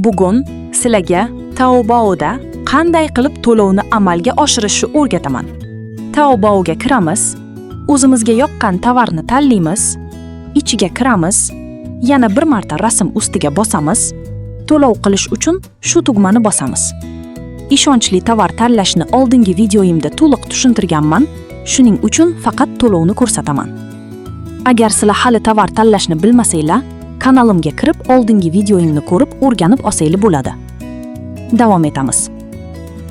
Bugun sizlarga Taobao'da qanday qilib to'lovni amalga oshirishni o'rgataman. Taobao'ga kiramiz, o'zimizga yoqqan tovarni tanlaymiz, ichiga kiramiz, yana bir marta rasm ustiga bosamiz, to'lov qilish uchun shu tugmani bosamiz. Ishonchli tovar tanlashni oldingi videoyimda to'liq tushuntirganman, shuning uchun faqat to'lovni ko'rsataman. Agar sizlar hali tovar tanlashni bilmasanglar, kanalimga kirib oldingi videoyimni ko'rib o'rganib olsanglar bo'ladi. Davom etamiz.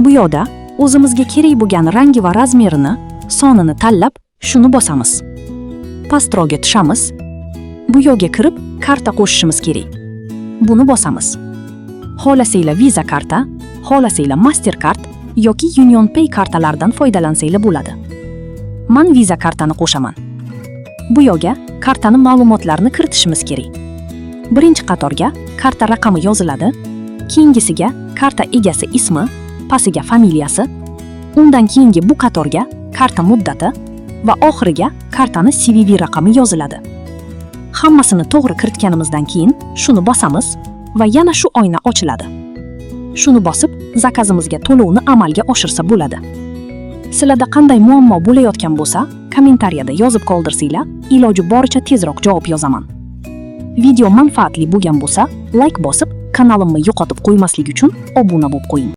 Bu yoqda o'zimizga kerak bo'lgan rangi va razmerini, sonini tanlab, shuni bosamiz. Pastroqga tushamiz. Bu yoqga kirib karta qo'shishimiz kerak. Buni bosamiz. Xohlasanglar Visa karta, xohlasanglar Mastercard yoki UnionPay kartalaridan foydalansanglar bo'ladi. Men Visa kartani qo'shaman. Bu yoqga kartani ma'lumotlarini kiritishimiz kerak. Birinchi qatorga karta raqami yoziladi, keyingisiga karta egasi ismi, pastiga familiyasi, undan keyingi bu qatorga karta muddati va oxiriga kartani CVV raqami yoziladi. Hammasini to'g'ri kiritganimizdan keyin shuni bosamiz va yana shu oyna ochiladi. Shuni bosib, zakazimizga to'lovni amalga oshirsa bo'ladi. Sizlarda qanday muammo bo'layotgan bo'lsa, kommentariyada yozib qoldirsanglar, iloji boricha tezroq javob yozaman. Video manfaatli bo'lgan bo'lsa, like bosib, kanalimni yo'qotib qo'ymaslik uchun obuna bo'lib qo'ying.